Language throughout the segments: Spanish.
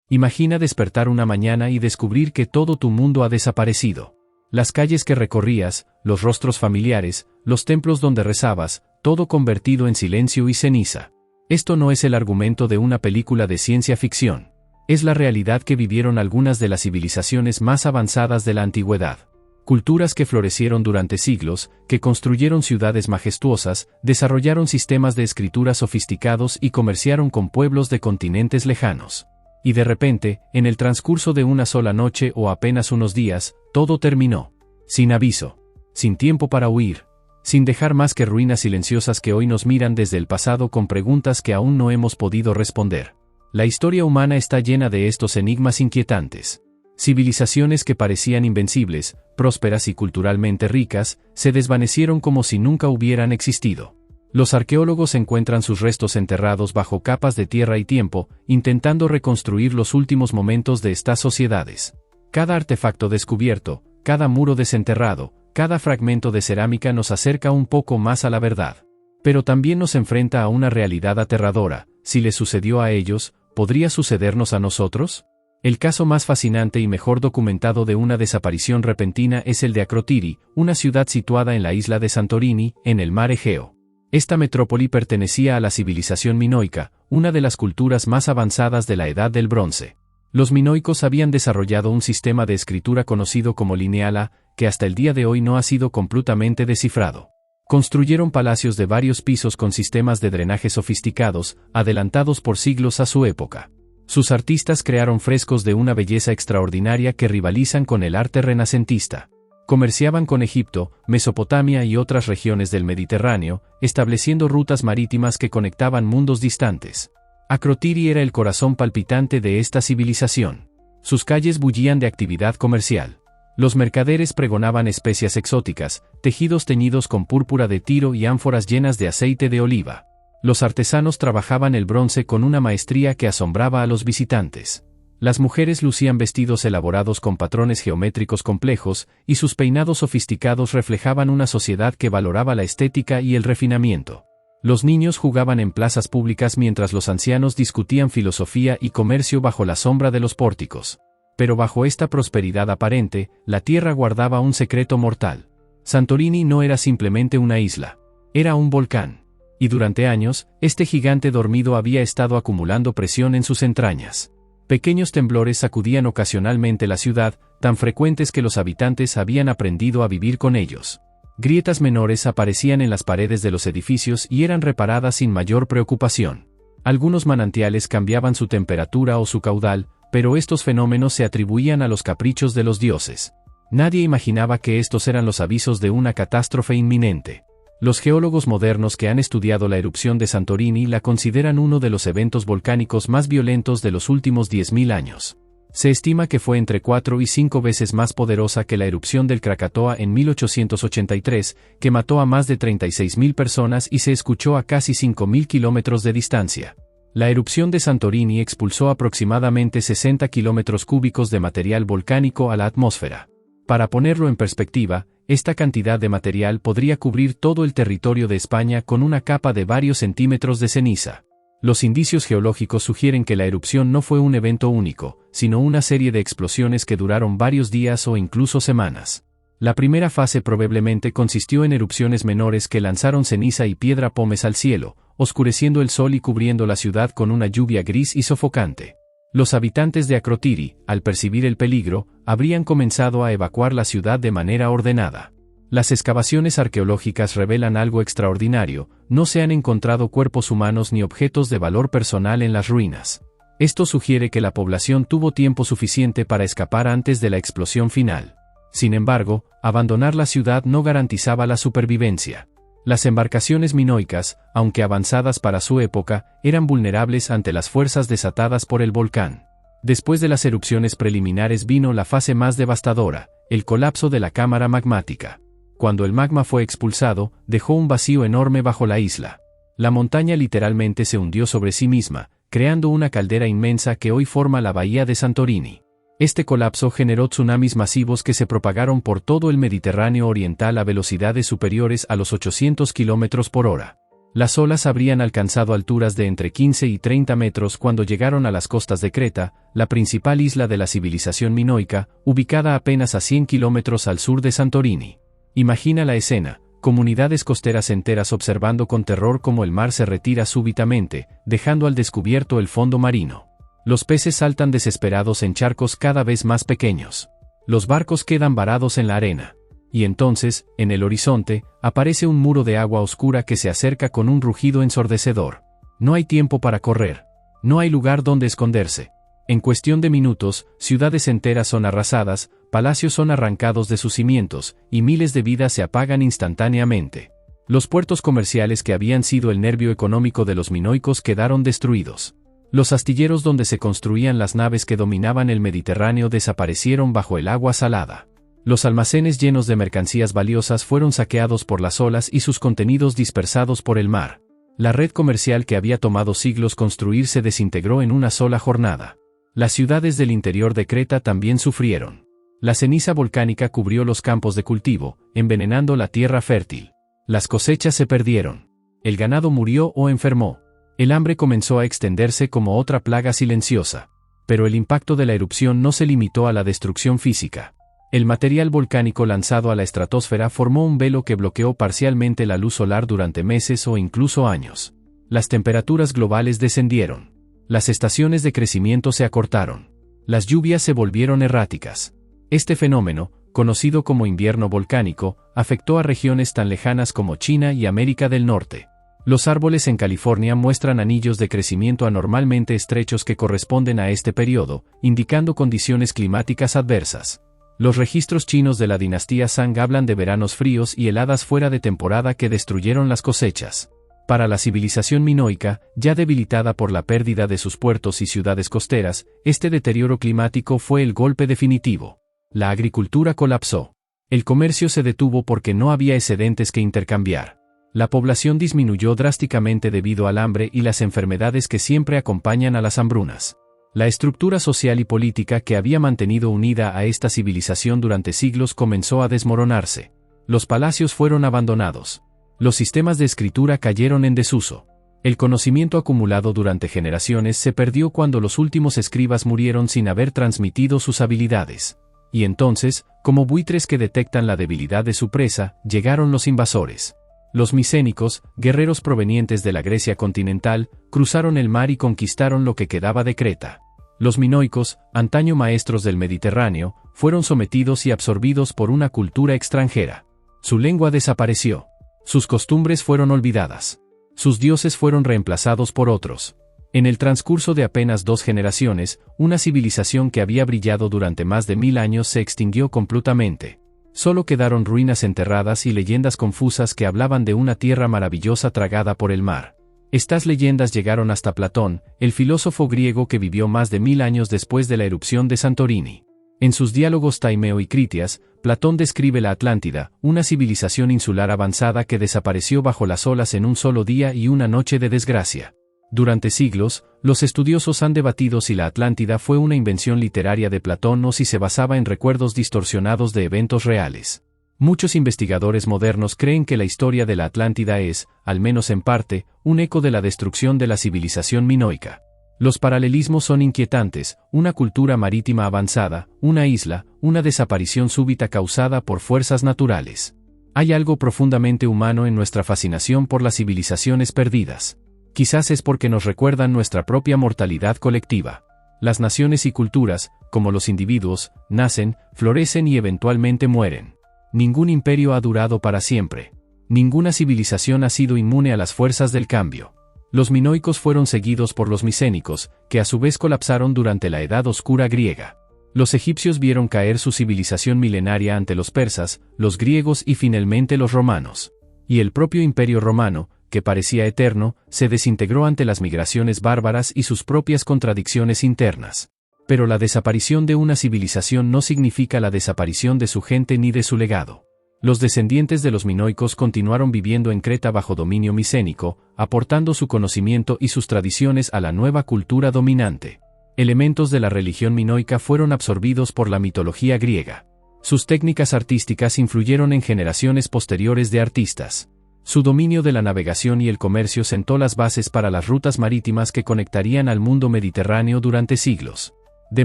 Imagina despertar una mañana y descubrir que todo tu mundo ha desaparecido. Las calles que recorrías, los rostros familiares, los templos donde rezabas, todo convertido en silencio y ceniza. Esto no es el argumento de una película de ciencia ficción. Es la realidad que vivieron algunas de las civilizaciones más avanzadas de la antigüedad. Culturas que florecieron durante siglos, que construyeron ciudades majestuosas, desarrollaron sistemas de escritura sofisticados y comerciaron con pueblos de continentes lejanos. Y de repente, en el transcurso de una sola noche o apenas unos días, todo terminó. Sin aviso. Sin tiempo para huir. Sin dejar más que ruinas silenciosas que hoy nos miran desde el pasado con preguntas que aún no hemos podido responder. La historia humana está llena de estos enigmas inquietantes. Civilizaciones que parecían invencibles, prósperas y culturalmente ricas, se desvanecieron como si nunca hubieran existido. Los arqueólogos encuentran sus restos enterrados bajo capas de tierra y tiempo, intentando reconstruir los últimos momentos de estas sociedades. Cada artefacto descubierto, cada muro desenterrado, cada fragmento de cerámica nos acerca un poco más a la verdad. Pero también nos enfrenta a una realidad aterradora. Si les sucedió a ellos, ¿podría sucedernos a nosotros? El caso más fascinante y mejor documentado de una desaparición repentina es el de Akrotiri, una ciudad situada en la isla de Santorini, en el mar Egeo. Esta metrópoli pertenecía a la civilización minoica, una de las culturas más avanzadas de la Edad del Bronce. Los minoicos habían desarrollado un sistema de escritura conocido como lineala, que hasta el día de hoy no ha sido completamente descifrado. Construyeron palacios de varios pisos con sistemas de drenaje sofisticados, adelantados por siglos a su época. Sus artistas crearon frescos de una belleza extraordinaria que rivalizan con el arte renacentista. Comerciaban con Egipto, Mesopotamia y otras regiones del Mediterráneo, estableciendo rutas marítimas que conectaban mundos distantes. Akrotiri era el corazón palpitante de esta civilización. Sus calles bullían de actividad comercial. Los mercaderes pregonaban especias exóticas, tejidos teñidos con púrpura de Tiro y ánforas llenas de aceite de oliva. Los artesanos trabajaban el bronce con una maestría que asombraba a los visitantes. Las mujeres lucían vestidos elaborados con patrones geométricos complejos, y sus peinados sofisticados reflejaban una sociedad que valoraba la estética y el refinamiento. Los niños jugaban en plazas públicas mientras los ancianos discutían filosofía y comercio bajo la sombra de los pórticos. Pero bajo esta prosperidad aparente, la tierra guardaba un secreto mortal. Santorini no era simplemente una isla. Era un volcán. Y durante años, este gigante dormido había estado acumulando presión en sus entrañas. Pequeños temblores sacudían ocasionalmente la ciudad, tan frecuentes que los habitantes habían aprendido a vivir con ellos. Grietas menores aparecían en las paredes de los edificios y eran reparadas sin mayor preocupación. Algunos manantiales cambiaban su temperatura o su caudal, pero estos fenómenos se atribuían a los caprichos de los dioses. Nadie imaginaba que estos eran los avisos de una catástrofe inminente. Los geólogos modernos que han estudiado la erupción de Santorini la consideran uno de los eventos volcánicos más violentos de los últimos 10.000 años. Se estima que fue entre 4 y 5 veces más poderosa que la erupción del Krakatoa en 1883, que mató a más de 36.000 personas y se escuchó a casi 5.000 kilómetros de distancia. La erupción de Santorini expulsó aproximadamente 60 kilómetros cúbicos de material volcánico a la atmósfera. Para ponerlo en perspectiva, esta cantidad de material podría cubrir todo el territorio de España con una capa de varios centímetros de ceniza. Los indicios geológicos sugieren que la erupción no fue un evento único, sino una serie de explosiones que duraron varios días o incluso semanas. La primera fase probablemente consistió en erupciones menores que lanzaron ceniza y piedra pómez al cielo, oscureciendo el sol y cubriendo la ciudad con una lluvia gris y sofocante. Los habitantes de Akrotiri, al percibir el peligro, habrían comenzado a evacuar la ciudad de manera ordenada. Las excavaciones arqueológicas revelan algo extraordinario: no se han encontrado cuerpos humanos ni objetos de valor personal en las ruinas. Esto sugiere que la población tuvo tiempo suficiente para escapar antes de la explosión final. Sin embargo, abandonar la ciudad no garantizaba la supervivencia. Las embarcaciones minoicas, aunque avanzadas para su época, eran vulnerables ante las fuerzas desatadas por el volcán. Después de las erupciones preliminares vino la fase más devastadora, el colapso de la cámara magmática. Cuando el magma fue expulsado, dejó un vacío enorme bajo la isla. La montaña literalmente se hundió sobre sí misma, creando una caldera inmensa que hoy forma la bahía de Santorini. Este colapso generó tsunamis masivos que se propagaron por todo el Mediterráneo oriental a velocidades superiores a los 800 km por hora. Las olas habrían alcanzado alturas de entre 15 y 30 metros cuando llegaron a las costas de Creta, la principal isla de la civilización minoica, ubicada apenas a 100 kilómetros al sur de Santorini. Imagina la escena, comunidades costeras enteras observando con terror cómo el mar se retira súbitamente, dejando al descubierto el fondo marino. Los peces saltan desesperados en charcos cada vez más pequeños. Los barcos quedan varados en la arena. Y entonces, en el horizonte, aparece un muro de agua oscura que se acerca con un rugido ensordecedor. No hay tiempo para correr. No hay lugar donde esconderse. En cuestión de minutos, ciudades enteras son arrasadas, palacios son arrancados de sus cimientos, y miles de vidas se apagan instantáneamente. Los puertos comerciales que habían sido el nervio económico de los minoicos quedaron destruidos. Los astilleros donde se construían las naves que dominaban el Mediterráneo desaparecieron bajo el agua salada. Los almacenes llenos de mercancías valiosas fueron saqueados por las olas y sus contenidos dispersados por el mar. La red comercial que había tomado siglos construir se desintegró en una sola jornada. Las ciudades del interior de Creta también sufrieron. La ceniza volcánica cubrió los campos de cultivo, envenenando la tierra fértil. Las cosechas se perdieron. El ganado murió o enfermó. El hambre comenzó a extenderse como otra plaga silenciosa. Pero el impacto de la erupción no se limitó a la destrucción física. El material volcánico lanzado a la estratosfera formó un velo que bloqueó parcialmente la luz solar durante meses o incluso años. Las temperaturas globales descendieron. Las estaciones de crecimiento se acortaron. Las lluvias se volvieron erráticas. Este fenómeno, conocido como invierno volcánico, afectó a regiones tan lejanas como China y América del Norte. Los árboles en California muestran anillos de crecimiento anormalmente estrechos que corresponden a este periodo, indicando condiciones climáticas adversas. Los registros chinos de la dinastía Shang hablan de veranos fríos y heladas fuera de temporada que destruyeron las cosechas. Para la civilización minoica, ya debilitada por la pérdida de sus puertos y ciudades costeras, este deterioro climático fue el golpe definitivo. La agricultura colapsó. El comercio se detuvo porque no había excedentes que intercambiar. La población disminuyó drásticamente debido al hambre y las enfermedades que siempre acompañan a las hambrunas. La estructura social y política que había mantenido unida a esta civilización durante siglos comenzó a desmoronarse. Los palacios fueron abandonados. Los sistemas de escritura cayeron en desuso. El conocimiento acumulado durante generaciones se perdió cuando los últimos escribas murieron sin haber transmitido sus habilidades. Y entonces, como buitres que detectan la debilidad de su presa, llegaron los invasores. Los micénicos, guerreros provenientes de la Grecia continental, cruzaron el mar y conquistaron lo que quedaba de Creta. Los minoicos, antaño maestros del Mediterráneo, fueron sometidos y absorbidos por una cultura extranjera. Su lengua desapareció. Sus costumbres fueron olvidadas. Sus dioses fueron reemplazados por otros. En el transcurso de apenas 2 generaciones, una civilización que había brillado durante más de 1000 años se extinguió completamente. Solo quedaron ruinas enterradas y leyendas confusas que hablaban de una tierra maravillosa tragada por el mar. Estas leyendas llegaron hasta Platón, el filósofo griego que vivió más de 1000 años después de la erupción de Santorini. En sus diálogos Taimeo y Critias, Platón describe la Atlántida, una civilización insular avanzada que desapareció bajo las olas en un solo día y una noche de desgracia. Durante siglos, los estudiosos han debatido si la Atlántida fue una invención literaria de Platón o si se basaba en recuerdos distorsionados de eventos reales. Muchos investigadores modernos creen que la historia de la Atlántida es, al menos en parte, un eco de la destrucción de la civilización minoica. Los paralelismos son inquietantes: una cultura marítima avanzada, una isla, una desaparición súbita causada por fuerzas naturales. Hay algo profundamente humano en nuestra fascinación por las civilizaciones perdidas. Quizás es porque nos recuerdan nuestra propia mortalidad colectiva. Las naciones y culturas, como los individuos, nacen, florecen y eventualmente mueren. Ningún imperio ha durado para siempre. Ninguna civilización ha sido inmune a las fuerzas del cambio. Los minoicos fueron seguidos por los micénicos, que a su vez colapsaron durante la Edad Oscura griega. Los egipcios vieron caer su civilización milenaria ante los persas, los griegos y finalmente los romanos. Y el propio Imperio Romano, que parecía eterno, se desintegró ante las migraciones bárbaras y sus propias contradicciones internas. Pero la desaparición de una civilización no significa la desaparición de su gente ni de su legado. Los descendientes de los minoicos continuaron viviendo en Creta bajo dominio micénico, aportando su conocimiento y sus tradiciones a la nueva cultura dominante. Elementos de la religión minoica fueron absorbidos por la mitología griega. Sus técnicas artísticas influyeron en generaciones posteriores de artistas. Su dominio de la navegación y el comercio sentó las bases para las rutas marítimas que conectarían al mundo mediterráneo durante siglos. De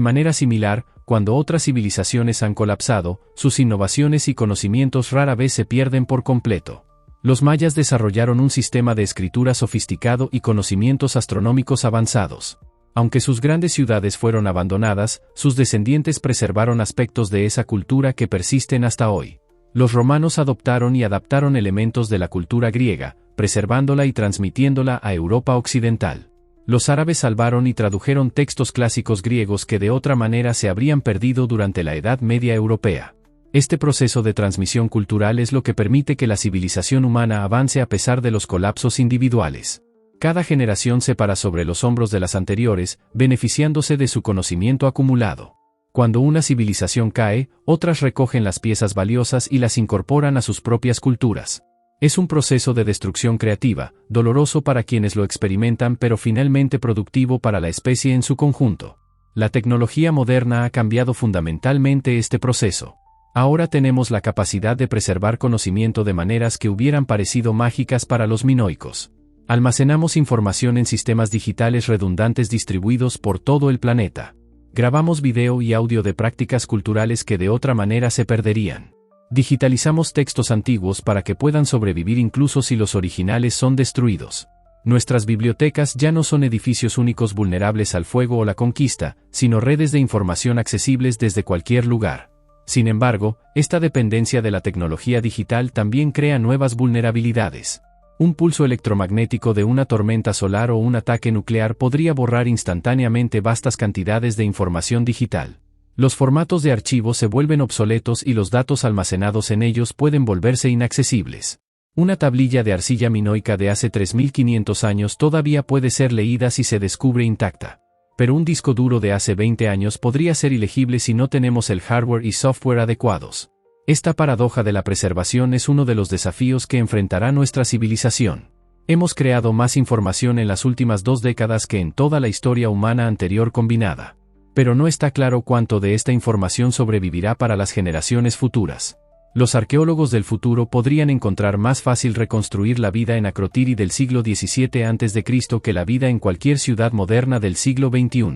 manera similar, cuando otras civilizaciones han colapsado, sus innovaciones y conocimientos rara vez se pierden por completo. Los mayas desarrollaron un sistema de escritura sofisticado y conocimientos astronómicos avanzados. Aunque sus grandes ciudades fueron abandonadas, sus descendientes preservaron aspectos de esa cultura que persisten hasta hoy. Los romanos adoptaron y adaptaron elementos de la cultura griega, preservándola y transmitiéndola a Europa occidental. Los árabes salvaron y tradujeron textos clásicos griegos que de otra manera se habrían perdido durante la Edad Media europea. Este proceso de transmisión cultural es lo que permite que la civilización humana avance a pesar de los colapsos individuales. Cada generación se para sobre los hombros de las anteriores, beneficiándose de su conocimiento acumulado. Cuando una civilización cae, otras recogen las piezas valiosas y las incorporan a sus propias culturas. Es un proceso de destrucción creativa, doloroso para quienes lo experimentan pero finalmente productivo para la especie en su conjunto. La tecnología moderna ha cambiado fundamentalmente este proceso. Ahora tenemos la capacidad de preservar conocimiento de maneras que hubieran parecido mágicas para los minoicos. Almacenamos información en sistemas digitales redundantes distribuidos por todo el planeta. Grabamos video y audio de prácticas culturales que de otra manera se perderían. Digitalizamos textos antiguos para que puedan sobrevivir incluso si los originales son destruidos. Nuestras bibliotecas ya no son edificios únicos vulnerables al fuego o la conquista, sino redes de información accesibles desde cualquier lugar. Sin embargo, esta dependencia de la tecnología digital también crea nuevas vulnerabilidades. Un pulso electromagnético de una tormenta solar o un ataque nuclear podría borrar instantáneamente vastas cantidades de información digital. Los formatos de archivo se vuelven obsoletos y los datos almacenados en ellos pueden volverse inaccesibles. Una tablilla de arcilla minoica de hace 3500 años todavía puede ser leída si se descubre intacta. Pero un disco duro de hace 20 años podría ser ilegible si no tenemos el hardware y software adecuados. Esta paradoja de la preservación es uno de los desafíos que enfrentará nuestra civilización. Hemos creado más información en las últimas 2 décadas que en toda la historia humana anterior combinada. Pero no está claro cuánto de esta información sobrevivirá para las generaciones futuras. Los arqueólogos del futuro podrían encontrar más fácil reconstruir la vida en Akrotiri del siglo XVII a.C. que la vida en cualquier ciudad moderna del siglo XXI.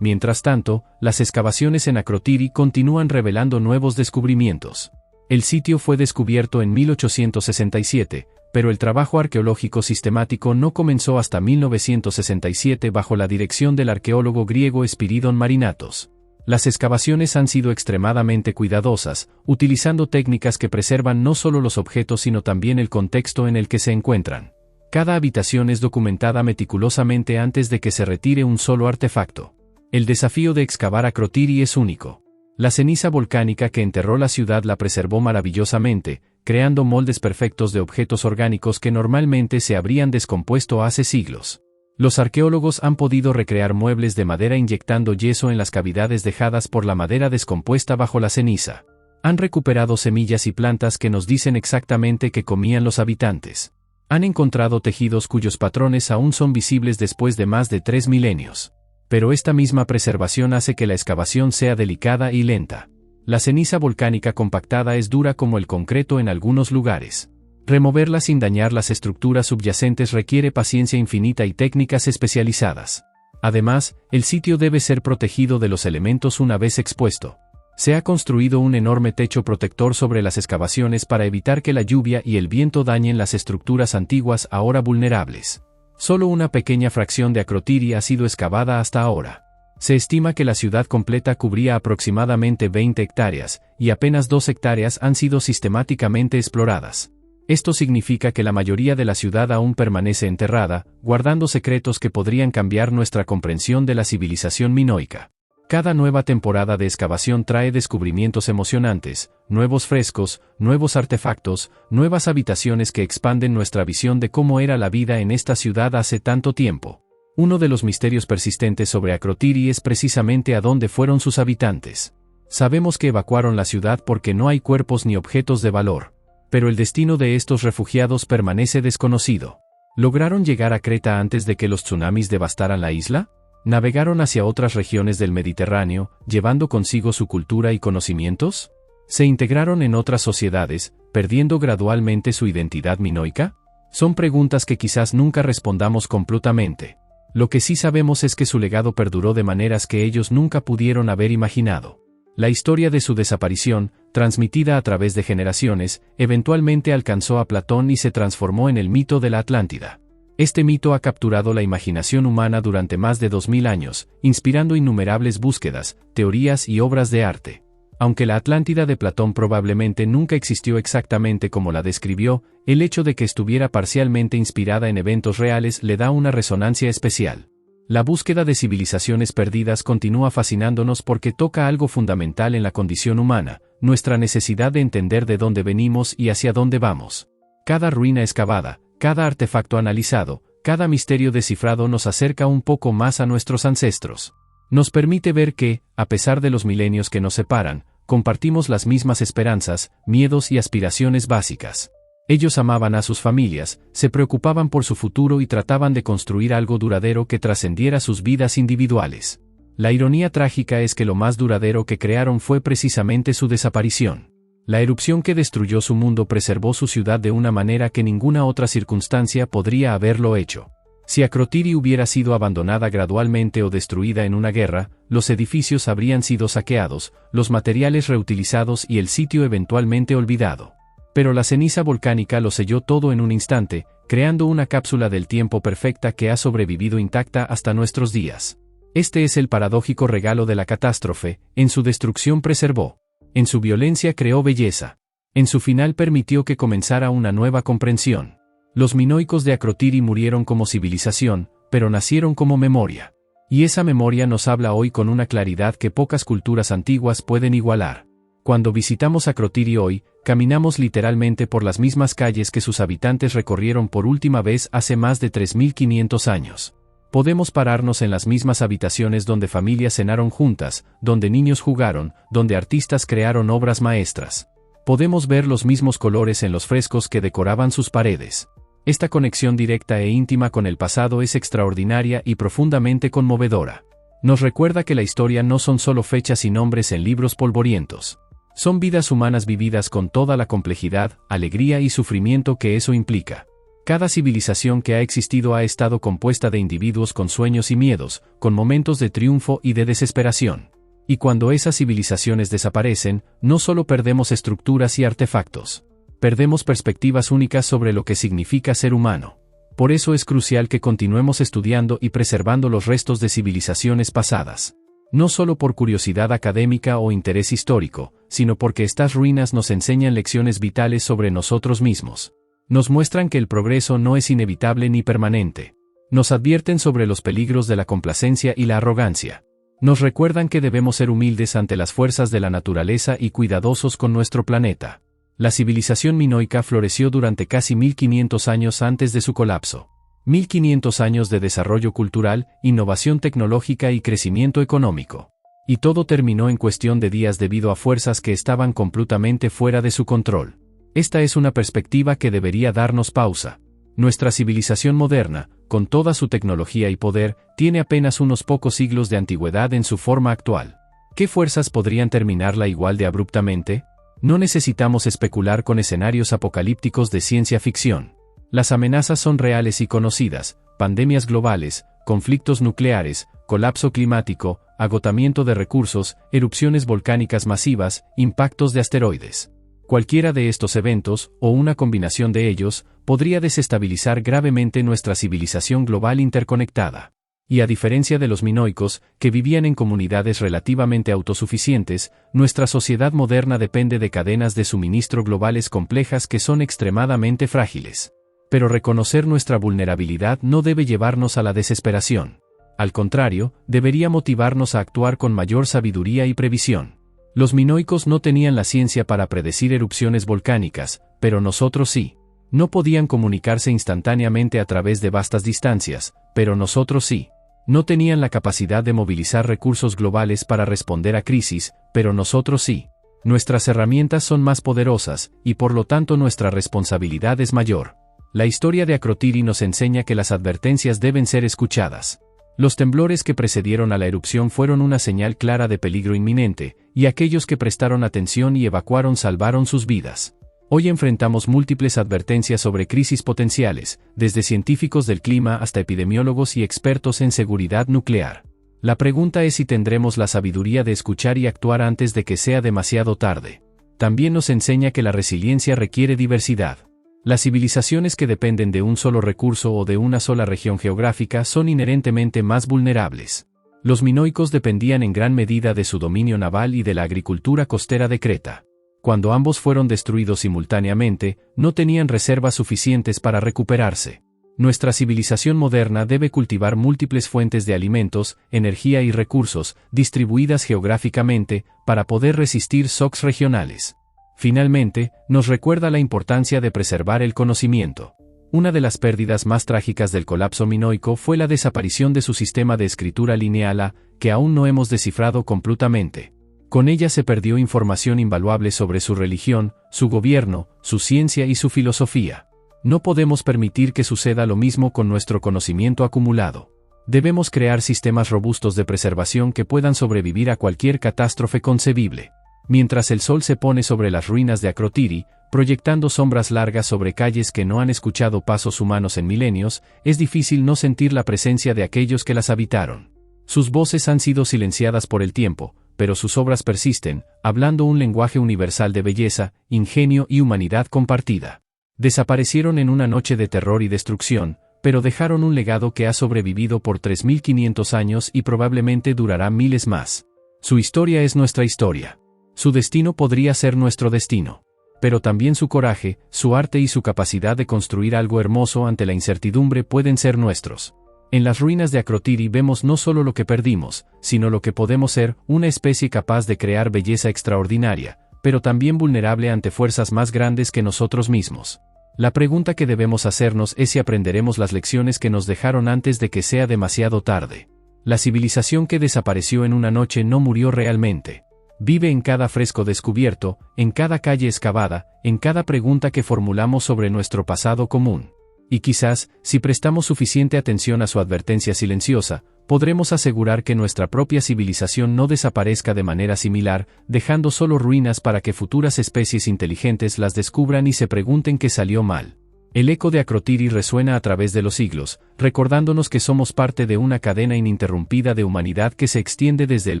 Mientras tanto, las excavaciones en Akrotiri continúan revelando nuevos descubrimientos. El sitio fue descubierto en 1867, pero el trabajo arqueológico sistemático no comenzó hasta 1967 bajo la dirección del arqueólogo griego Espiridon Marinatos. Las excavaciones han sido extremadamente cuidadosas, utilizando técnicas que preservan no solo los objetos sino también el contexto en el que se encuentran. Cada habitación es documentada meticulosamente antes de que se retire un solo artefacto. El desafío de excavar Akrotiri es único. La ceniza volcánica que enterró la ciudad la preservó maravillosamente, creando moldes perfectos de objetos orgánicos que normalmente se habrían descompuesto hace siglos. Los arqueólogos han podido recrear muebles de madera inyectando yeso en las cavidades dejadas por la madera descompuesta bajo la ceniza. Han recuperado semillas y plantas que nos dicen exactamente qué comían los habitantes. Han encontrado tejidos cuyos patrones aún son visibles después de más de 3 milenios. Pero esta misma preservación hace que la excavación sea delicada y lenta. La ceniza volcánica compactada es dura como el concreto en algunos lugares. Removerla sin dañar las estructuras subyacentes requiere paciencia infinita y técnicas especializadas. Además, el sitio debe ser protegido de los elementos una vez expuesto. Se ha construido un enorme techo protector sobre las excavaciones para evitar que la lluvia y el viento dañen las estructuras antiguas ahora vulnerables. Solo una pequeña fracción de Akrotiri ha sido excavada hasta ahora. Se estima que la ciudad completa cubría aproximadamente 20 hectáreas, y apenas 2 hectáreas han sido sistemáticamente exploradas. Esto significa que la mayoría de la ciudad aún permanece enterrada, guardando secretos que podrían cambiar nuestra comprensión de la civilización minoica. Cada nueva temporada de excavación trae descubrimientos emocionantes, nuevos frescos, nuevos artefactos, nuevas habitaciones que expanden nuestra visión de cómo era la vida en esta ciudad hace tanto tiempo. Uno de los misterios persistentes sobre Akrotiri es precisamente a dónde fueron sus habitantes. Sabemos que evacuaron la ciudad porque no hay cuerpos ni objetos de valor. Pero el destino de estos refugiados permanece desconocido. ¿Lograron llegar a Creta antes de que los tsunamis devastaran la isla? ¿Navegaron hacia otras regiones del Mediterráneo, llevando consigo su cultura y conocimientos? ¿Se integraron en otras sociedades, perdiendo gradualmente su identidad minoica? Son preguntas que quizás nunca respondamos completamente. Lo que sí sabemos es que su legado perduró de maneras que ellos nunca pudieron haber imaginado. La historia de su desaparición, transmitida a través de generaciones, eventualmente alcanzó a Platón y se transformó en el mito de la Atlántida. Este mito ha capturado la imaginación humana durante más de 2000 años, inspirando innumerables búsquedas, teorías y obras de arte. Aunque la Atlántida de Platón probablemente nunca existió exactamente como la describió, el hecho de que estuviera parcialmente inspirada en eventos reales le da una resonancia especial. La búsqueda de civilizaciones perdidas continúa fascinándonos porque toca algo fundamental en la condición humana, nuestra necesidad de entender de dónde venimos y hacia dónde vamos. Cada ruina excavada, cada artefacto analizado, cada misterio descifrado nos acerca un poco más a nuestros ancestros. Nos permite ver que, a pesar de los milenios que nos separan, compartimos las mismas esperanzas, miedos y aspiraciones básicas. Ellos amaban a sus familias, se preocupaban por su futuro y trataban de construir algo duradero que trascendiera sus vidas individuales. La ironía trágica es que lo más duradero que crearon fue precisamente su desaparición. La erupción que destruyó su mundo preservó su ciudad de una manera que ninguna otra circunstancia podría haberlo hecho. Si Akrotiri hubiera sido abandonada gradualmente o destruida en una guerra, los edificios habrían sido saqueados, los materiales reutilizados y el sitio eventualmente olvidado. Pero la ceniza volcánica lo selló todo en un instante, creando una cápsula del tiempo perfecta que ha sobrevivido intacta hasta nuestros días. Este es el paradójico regalo de la catástrofe: en su destrucción preservó. En su violencia creó belleza. En su final permitió que comenzara una nueva comprensión. Los minoicos de Akrotiri murieron como civilización, pero nacieron como memoria. Y esa memoria nos habla hoy con una claridad que pocas culturas antiguas pueden igualar. Cuando visitamos Akrotiri hoy, caminamos literalmente por las mismas calles que sus habitantes recorrieron por última vez hace más de 3500 años. Podemos pararnos en las mismas habitaciones donde familias cenaron juntas, donde niños jugaron, donde artistas crearon obras maestras. Podemos ver los mismos colores en los frescos que decoraban sus paredes. Esta conexión directa e íntima con el pasado es extraordinaria y profundamente conmovedora. Nos recuerda que la historia no son solo fechas y nombres en libros polvorientos. Son vidas humanas vividas con toda la complejidad, alegría y sufrimiento que eso implica. Cada civilización que ha existido ha estado compuesta de individuos con sueños y miedos, con momentos de triunfo y de desesperación. Y cuando esas civilizaciones desaparecen, no solo perdemos estructuras y artefactos. Perdemos perspectivas únicas sobre lo que significa ser humano. Por eso es crucial que continuemos estudiando y preservando los restos de civilizaciones pasadas. No solo por curiosidad académica o interés histórico, sino porque estas ruinas nos enseñan lecciones vitales sobre nosotros mismos. Nos muestran que el progreso no es inevitable ni permanente. Nos advierten sobre los peligros de la complacencia y la arrogancia. Nos recuerdan que debemos ser humildes ante las fuerzas de la naturaleza y cuidadosos con nuestro planeta. La civilización minoica floreció durante casi 1500 años antes de su colapso. 1500 años de desarrollo cultural, innovación tecnológica y crecimiento económico. Y todo terminó en cuestión de días debido a fuerzas que estaban completamente fuera de su control. Esta es una perspectiva que debería darnos pausa. Nuestra civilización moderna, con toda su tecnología y poder, tiene apenas unos pocos siglos de antigüedad en su forma actual. ¿Qué fuerzas podrían terminarla igual de abruptamente? No necesitamos especular con escenarios apocalípticos de ciencia ficción. Las amenazas son reales y conocidas: pandemias globales, conflictos nucleares, colapso climático, agotamiento de recursos, erupciones volcánicas masivas, impactos de asteroides. Cualquiera de estos eventos, o una combinación de ellos, podría desestabilizar gravemente nuestra civilización global interconectada. Y a diferencia de los minoicos, que vivían en comunidades relativamente autosuficientes, nuestra sociedad moderna depende de cadenas de suministro globales complejas que son extremadamente frágiles. Pero reconocer nuestra vulnerabilidad no debe llevarnos a la desesperación. Al contrario, debería motivarnos a actuar con mayor sabiduría y previsión. Los minoicos no tenían la ciencia para predecir erupciones volcánicas, pero nosotros sí. No podían comunicarse instantáneamente a través de vastas distancias, pero nosotros sí. No tenían la capacidad de movilizar recursos globales para responder a crisis, pero nosotros sí. Nuestras herramientas son más poderosas, y por lo tanto nuestra responsabilidad es mayor. La historia de Akrotiri nos enseña que las advertencias deben ser escuchadas. Los temblores que precedieron a la erupción fueron una señal clara de peligro inminente, y aquellos que prestaron atención y evacuaron salvaron sus vidas. Hoy enfrentamos múltiples advertencias sobre crisis potenciales, desde científicos del clima hasta epidemiólogos y expertos en seguridad nuclear. La pregunta es si tendremos la sabiduría de escuchar y actuar antes de que sea demasiado tarde. También nos enseña que la resiliencia requiere diversidad. Las civilizaciones que dependen de un solo recurso o de una sola región geográfica son inherentemente más vulnerables. Los minoicos dependían en gran medida de su dominio naval y de la agricultura costera de Creta. Cuando ambos fueron destruidos simultáneamente, no tenían reservas suficientes para recuperarse. Nuestra civilización moderna debe cultivar múltiples fuentes de alimentos, energía y recursos, distribuidas geográficamente, para poder resistir shocks regionales. Finalmente, nos recuerda la importancia de preservar el conocimiento. Una de las pérdidas más trágicas del colapso minoico fue la desaparición de su sistema de escritura lineal A, que aún no hemos descifrado completamente. Con ella se perdió información invaluable sobre su religión, su gobierno, su ciencia y su filosofía. No podemos permitir que suceda lo mismo con nuestro conocimiento acumulado. Debemos crear sistemas robustos de preservación que puedan sobrevivir a cualquier catástrofe concebible. Mientras el sol se pone sobre las ruinas de Akrotiri, proyectando sombras largas sobre calles que no han escuchado pasos humanos en milenios, es difícil no sentir la presencia de aquellos que las habitaron. Sus voces han sido silenciadas por el tiempo, pero sus obras persisten, hablando un lenguaje universal de belleza, ingenio y humanidad compartida. Desaparecieron en una noche de terror y destrucción, pero dejaron un legado que ha sobrevivido por 3500 años y probablemente durará miles más. Su historia es nuestra historia. Su destino podría ser nuestro destino. Pero también su coraje, su arte y su capacidad de construir algo hermoso ante la incertidumbre pueden ser nuestros. En las ruinas de Akrotiri vemos no solo lo que perdimos, sino lo que podemos ser, una especie capaz de crear belleza extraordinaria, pero también vulnerable ante fuerzas más grandes que nosotros mismos. La pregunta que debemos hacernos es si aprenderemos las lecciones que nos dejaron antes de que sea demasiado tarde. La civilización que desapareció en una noche no murió realmente. Vive en cada fresco descubierto, en cada calle excavada, en cada pregunta que formulamos sobre nuestro pasado común. Y quizás, si prestamos suficiente atención a su advertencia silenciosa, podremos asegurar que nuestra propia civilización no desaparezca de manera similar, dejando solo ruinas para que futuras especies inteligentes las descubran y se pregunten qué salió mal. El eco de Akrotiri resuena a través de los siglos, recordándonos que somos parte de una cadena ininterrumpida de humanidad que se extiende desde el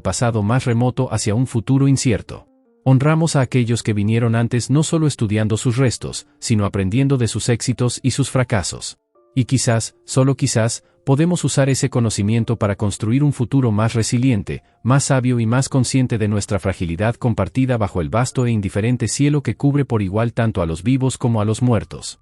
pasado más remoto hacia un futuro incierto. Honramos a aquellos que vinieron antes no solo estudiando sus restos, sino aprendiendo de sus éxitos y sus fracasos. Y quizás, solo quizás, podemos usar ese conocimiento para construir un futuro más resiliente, más sabio y más consciente de nuestra fragilidad compartida bajo el vasto e indiferente cielo que cubre por igual tanto a los vivos como a los muertos.